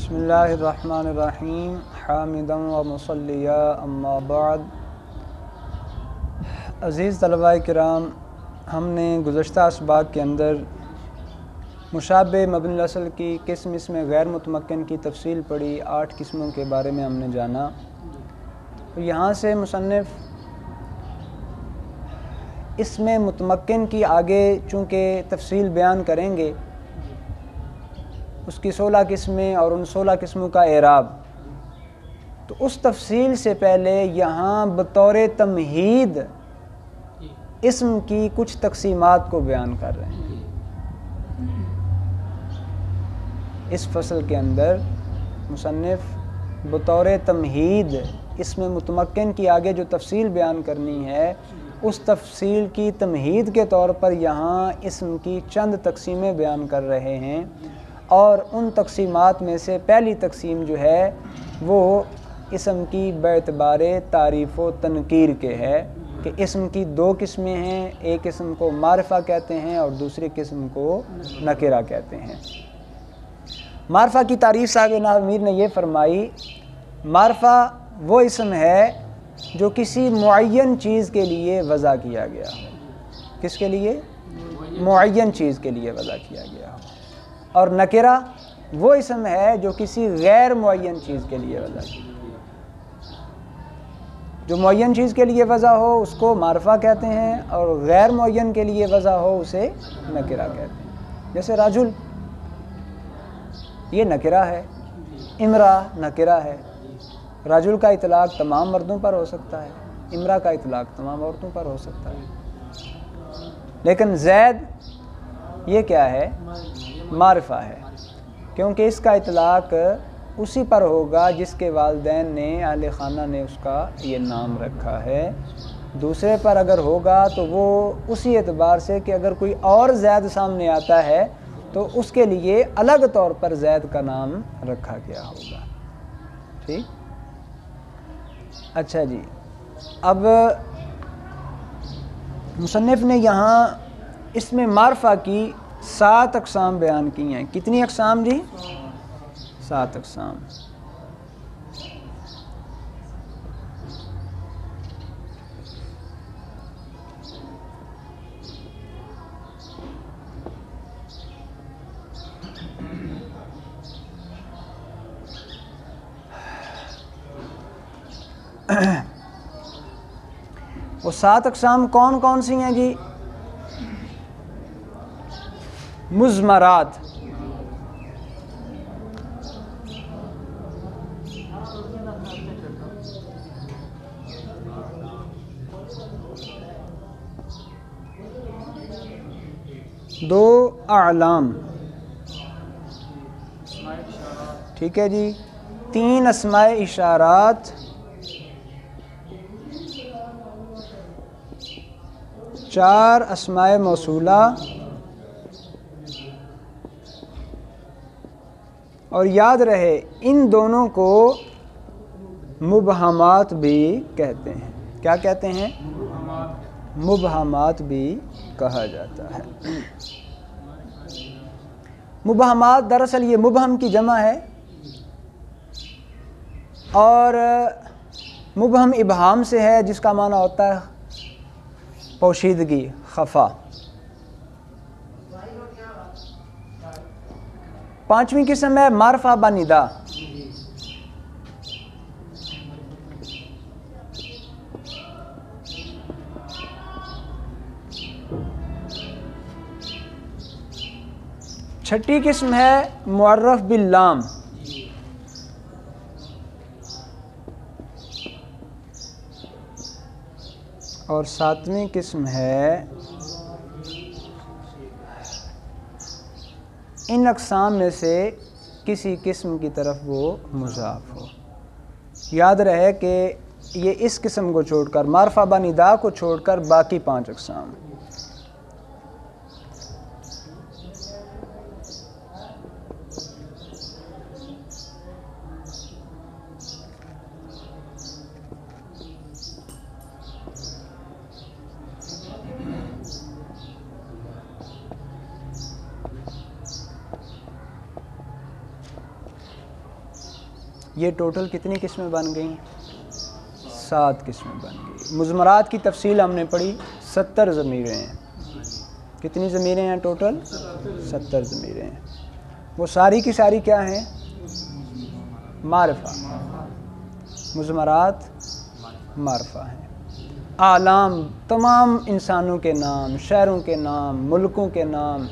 بسم اللہ الرحمن الرحیم حامدا و مصلیہ اما بعد۔ عزیز طلباء کرام، ہم نے گزشتہ اسباق کے اندر مشابہ مبنی الاصل کی قسم اسم غیر متمکن کی تفصیل پڑھی، 8 قسموں کے بارے میں ہم نے جانا۔ یہاں سے مصنف اسم متمکن کی آگے چونکہ تفصیل بیان کریں گے، اس کی 16 قسمیں اور ان 16 قسموں کا اعراب، تو اس تفصیل سے پہلے یہاں بطور تمہید اسم کی کچھ تقسیمات کو بیان کر رہے ہیں۔ اس فصل کے اندر مصنف بطور تمہید اسم متمکن کی آگے جو تفصیل بیان کرنی ہے، اس تفصیل کی تمہید کے طور پر یہاں اسم کی چند تقسیمیں بیان کر رہے ہیں، اور ان تقسیمات میں سے پہلی تقسیم جو ہے وہ اسم کی باعتبار تعریف و تنکیر کے ہے کہ اسم کی 2 قسمیں ہیں، ایک قسم کو معرفہ کہتے ہیں اور دوسری قسم کو نکرہ کہتے ہیں۔ معرفہ کی تعریف صاحب نامیر نے یہ فرمائی، معرفہ وہ اسم ہے جو کسی معین چیز کے لیے وضع کیا گیا ہو۔ کس کے لیے؟ معین چیز کے لیے وضع کیا گیا ہو۔ اور نکرہ وہ اسم ہے جو کسی غیر معین چیز کے لیے وضع کی گئی۔ جو معین چیز کے لیے وضع ہو اس کو معرفہ کہتے ہیں، اور غیر معین کے لیے وضع ہو اسے نکرہ کہتے ہیں۔ جیسے رجل، یہ نکرہ ہے، امرأ نکرہ ہے۔ رجل کا اطلاق تمام مردوں پر ہو سکتا ہے، امرأ کا اطلاق تمام عورتوں پر ہو سکتا ہے، لیکن زید یہ کیا ہے؟ معرفہ ہے، کیونکہ اس کا اطلاق اسی پر ہوگا جس کے والدین نے، اہل خانہ نے اس کا یہ نام رکھا ہے۔ دوسرے پر اگر ہوگا تو وہ اسی اعتبار سے کہ اگر کوئی اور زید سامنے آتا ہے تو اس کے لیے الگ طور پر زید کا نام رکھا گیا ہوگا۔ ٹھیک؟ اچھا جی، اب مصنف نے یہاں اس میں معرفہ کی 7 اقسام بیان کی ہیں۔ کتنی اقسام جی؟ 7 اقسام۔ وہ 7 اقسام کون کون سی ہیں جی؟ مضمرات، دو اعلام، ٹھیک ہے جی، 3 اسماء اشارات، 4 اسماء موصولہ، اور یاد رہے ان دونوں کو مبہمات بھی کہتے ہیں۔ کیا کہتے ہیں؟ مبہمات بھی کہا جاتا ہے۔ مبہمات دراصل یہ مبہم کی جمع ہے، اور مبہم ابہام سے ہے جس کا معنی ہوتا ہے پوشیدگی، خفا۔ 5ویں قسم ہے معرفہ بندا۔ چھٹی قسم ہے معرف باللام۔ اور 7ویں قسم ہے، ان اقسام میں سے کسی قسم کی طرف وہ مضاف ہو۔ یاد رہے کہ یہ اس قسم کو چھوڑ کر، معرفہ بندا کو چھوڑ کر باقی 5 اقسام۔ یہ ٹوٹل کتنی قسمیں بن گئیں؟ 7 قسمیں بن گئی۔ مضمرات کی تفصیل ہم نے پڑھی، 70 ضمیریں ہیں۔ کتنی ضمیریں ہیں ٹوٹل؟ 70 ضمیریں ہیں۔ وہ ساری کی ساری کیا ہیں؟ معرفہ۔ مضمرات معرفہ ہیں۔ اعلام تمام انسانوں کے نام، شہروں کے نام، ملکوں کے نام،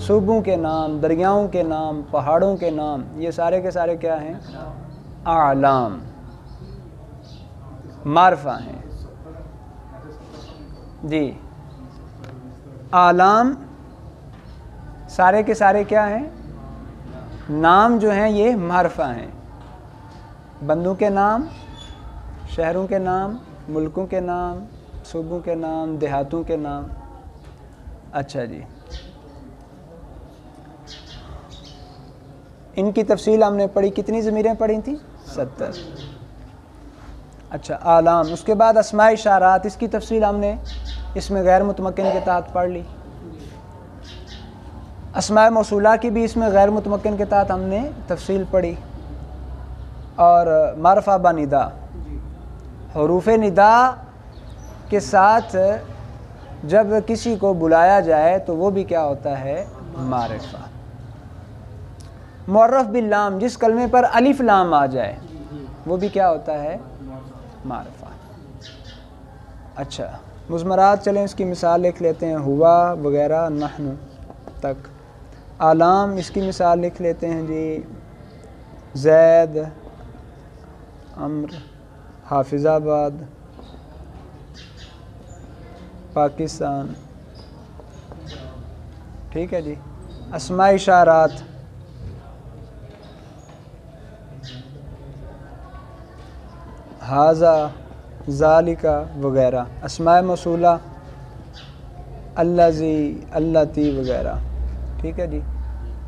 صوبوں کے نام، دریاؤں کے نام، پہاڑوں کے نام، یہ سارے کے سارے کیا ہیں؟ اعلام، معرفہ ہیں۔ جی، اعلام سارے کے سارے کیا ہیں؟ نام جو ہیں یہ معرفہ ہیں۔ بندوں کے نام، شہروں کے نام، ملکوں کے نام، صوبوں کے نام، دیہاتوں کے نام۔ اچھا جی، ان کی تفصیل ہم نے پڑھی، کتنی ضمیریں پڑھی تھیں؟ 70۔ اچھا، اعلام۔ اس کے بعد اسماء اشارات، اس کی تفصیل ہم نے اس میں غیر متمکن کے تحت پڑھ لی۔ اسماء موصولہ کی بھی اس میں غیر متمکن کے تحت ہم نے تفصیل پڑھی۔ اور معرفہ بندا، حروف ندا کے ساتھ جب کسی کو بلایا جائے تو وہ بھی کیا ہوتا ہے؟ معرفہ۔ معرف باللام، جس کلمے پر الف لام آ جائے وہ بھی کیا ہوتا ہے؟ معرفہ۔ اچھا، مضمرات چلیں اس کی مثال لکھ لیتے ہیں، ہوا وغیرہ نحن تک۔ اعلام، اس کی مثال لکھ لیتے ہیں جی، زید، عمر، حافظ آباد، پاکستان۔ ٹھیک ہے جی۔ اسماء اشارات، ھذا، ذالکا وغیرہ۔ اسماء موصولہ، الذی، اللتی وغیرہ۔ ٹھیک ہے جی۔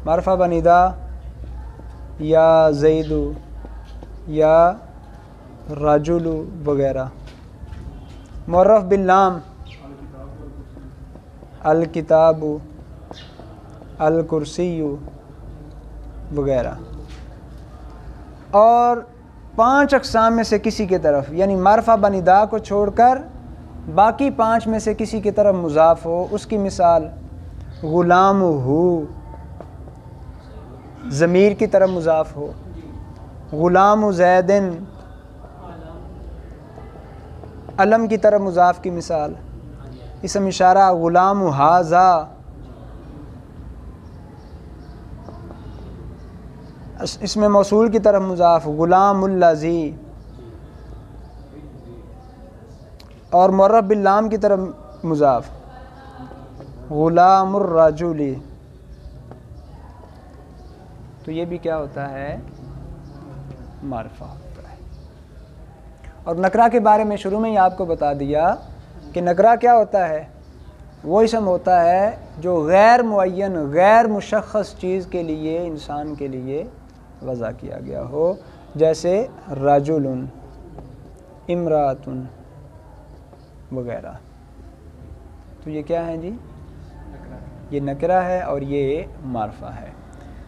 معرفہ بندا، یا زید، یا رجل وغیرہ۔ معرف باللام، الکتاب، الکرسی وغیرہ۔ اور 5 اقسام میں سے کسی کی طرف، یعنی معرفہ بندا کو چھوڑ کر باقی 5 میں سے کسی کی طرف مضاف ہو، اس کی مثال غلام ہو، ضمیر کی طرف مضاف ہو، غلام زیدن، علم کی طرف مضاف کی مثال، اسم اشارہ غلام ھذا، اسم موصول کی طرف مضاف غلام الذی، اور معرف باللام کی طرف مضاف غلام الرجل۔ تو یہ بھی کیا ہوتا ہے؟ معرفہ ہوتا ہے۔ اور نکرہ کے بارے میں شروع میں ہی آپ کو بتا دیا کہ نکرہ کیا ہوتا ہے؟ وہ اسم ہوتا ہے جو غیر معین، غیر مشخص چیز کے لیے، انسان کے لیے وضع کیا گیا ہو، جیسے رجل، امرأۃ وغیرہ۔ تو یہ کیا ہے جی؟ یہ نکرہ ہے اور یہ معرفہ ہے۔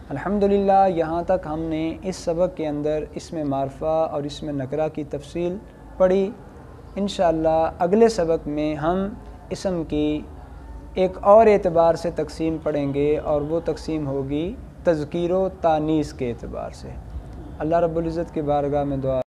الحمدللہ یہاں تک ہم نے اس سبق کے اندر اسم معرفہ اور اسم نکرہ کی تفصیل پڑھی۔ انشاءاللہ اگلے سبق میں ہم اسم کی ایک اور اعتبار سے تقسیم پڑھیں گے، اور وہ تقسیم ہوگی تذکیر و تانیث کے اعتبار سے۔ اللہ رب العزت کی بارگاہ میں دعا